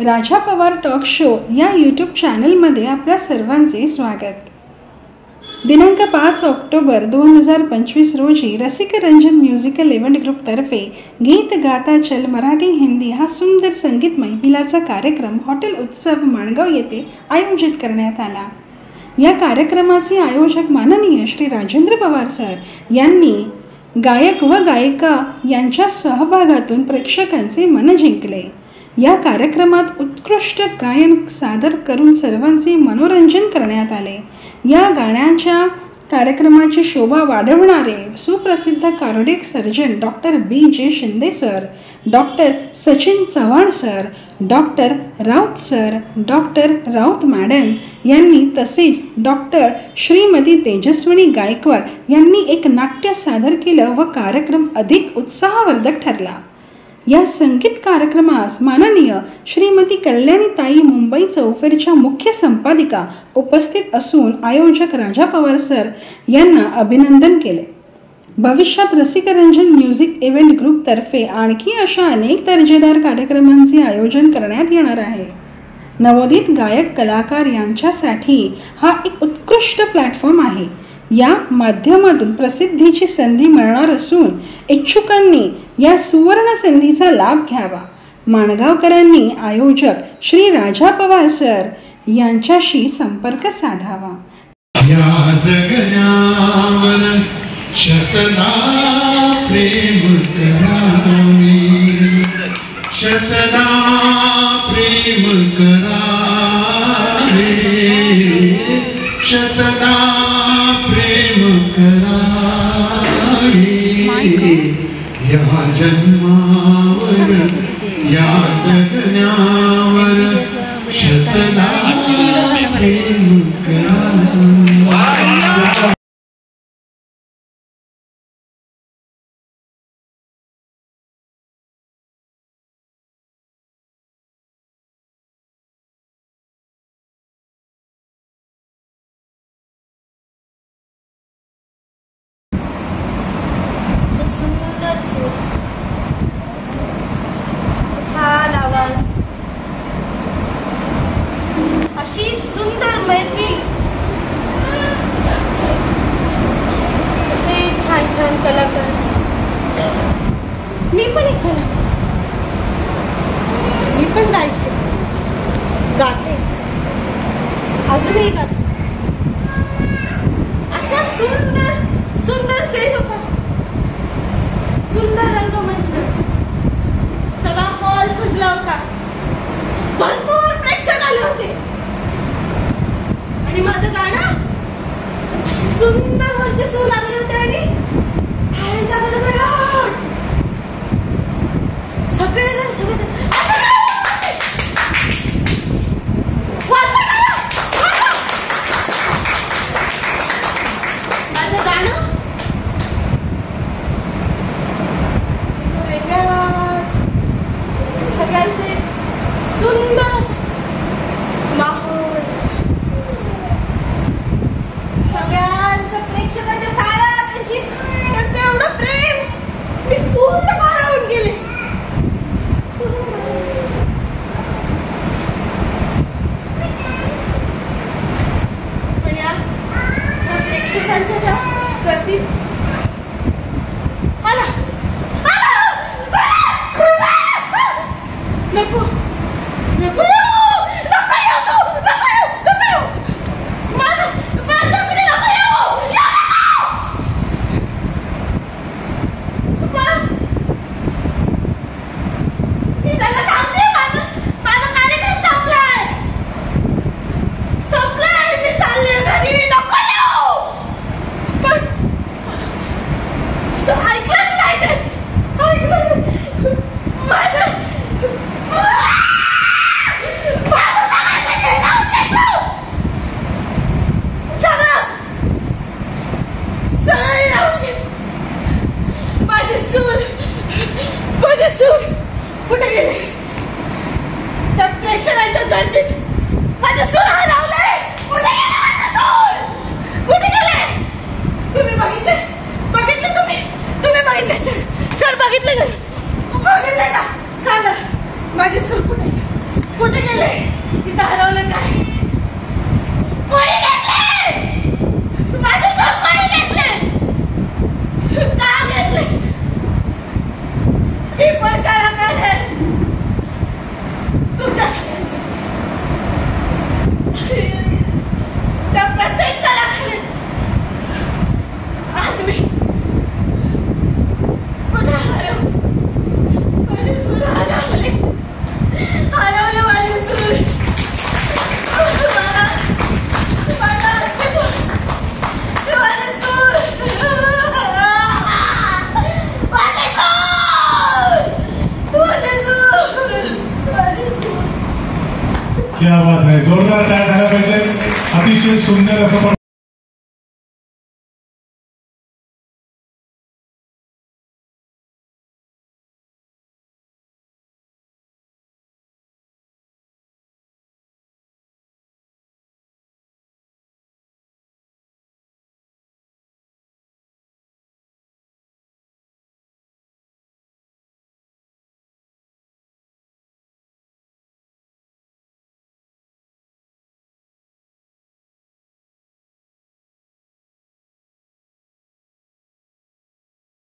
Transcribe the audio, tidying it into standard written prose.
राजा Pawar talk show या YouTube चॅनलमध्ये आपल्या सर्वांचे स्वागत. दिनांक 5 ऑक्टोबर 2025 रोजी रसिकरंजन म्युझिकल इव्हेंट ग्रुपतर्फे गीत गाता चल मराठी हिंदी हा सुंदर संगीत मैफिलाचा कार्यक्रम हॉटेल उत्सव माणगाव येथे आयोजित करण्यात आला. या कार्यक्रमाचे आयोजक माननीय श्री राजेंद्र पवार सर यांनी गायक व गायिका यांच्या सहभागातून प्रेक्षकांचे मन जिंकले. या कार्यक्रमात उत्कृष्ट गायन सादर करून सर्वांचे मनोरंजन करण्यात आले. या गाण्याच्या कार्यक्रमाची शोभा वाढवणारे सुप्रसिद्ध cardiac surgeon doctor BJ Shinde sir, doctor Sachin Chavan sir, doctor Raut sir, doctor Raut madam यांनी तसेच डॉक्टर श्रीमती तेजस्विनी गायकवाड यांनी एक नाट्य सादर केलं व कार्यक्रम अधिक उत्साहवर्धक ठरला. या संगीत कार्यक्रमास माननीय श्रीमती कल्याणीताई मुंबई चौफेरच्या मुख्य संपादिका उपस्थित असून आयोजक राजा पवार सर यांना अभिनंदन केले. भविष्यात रसिकरंजन म्युझिक इव्हेंट ग्रुपतर्फे आणखी अशा अनेक दर्जेदार कार्यक्रमांचे आयोजन करण्यात येणार आहे. नवोदित गायक कलाकार यांच्यासाठी हा एक उत्कृष्ट प्लॅटफॉर्म आहे. या माध्यमातून प्रसिद्धीची संधी मिळणार असून इच्छुकांनी या सुवर्ण संधीचा लाभ घ्यावा. माणगावकरांनी आयोजक श्री राजा पवार सर यांच्याशी संपर्क साधावा. या जगण्यावर शतदा प्रेम करावे, शतदा प्रेम करावे, शतदा प्रेम करावे. या जन्मावर या जगण्यावर शतदा प्रेम करावे. छान आवाज, अशी सुंदर मैफिल, असे छान छान कलाकार. मी पण एक कलाकार, मी पण गायचे, गाते, अजूनही गाते. असा सुंदर सुंदर स्टेज होता, सुंदर रंगमंच, सगळा हॉल सजला होता, भरपूर प्रेक्षक आले होते आणि माझं गाणं अशी सुंदर वर्चस्व लागले होते आणि टाळ्यांचा गडगडाट. सगळेजण सगळेजण माझं गाणं सगळ्यांचे सुंदर असं माहोल, सगळ्यांच्या प्रेक्षकांच्या टाळ्या, त्यांचं एवढं प्रेम, मी पूर्ण भारावून गेले. पण या प्रेक्षकांच्या त्या गर्दीत आला नको नको नको येऊ तू, नको येऊ, नको येऊ, माझं पुढे नको येऊ, मी त्यांना सांगते माझा कार्यक्रम संपलाय, मी चालले घरी, नको येऊ. पण ऐकलंच नाही ते, ऐकलं माझं माझे सूर कुठे गेले? त्या प्रेक्षकांच्या गर्दीत माझे सूर हरवले. कुठे गेले माझे सूर? कुठे गेले? तुम्ही बघितले तुम्ही बघितले सर बघितले का? सांगा माझे सूर कुठे? कुठे गेले? इथं हरवलं काय? कोणी घेतले? माझं सोन कोणी घेतले? का घेतले? मी पण कलाकार आहे तुमच्या सगळ्यांचं. त्या प्रत्येक कलाकार आज मी कुठे हरव? माझी सून हरवली. हरवली माझी सून. क्या बात है, जोरदार टाळ्या झाल्या पाहिजे. अतिशय सुंदर असं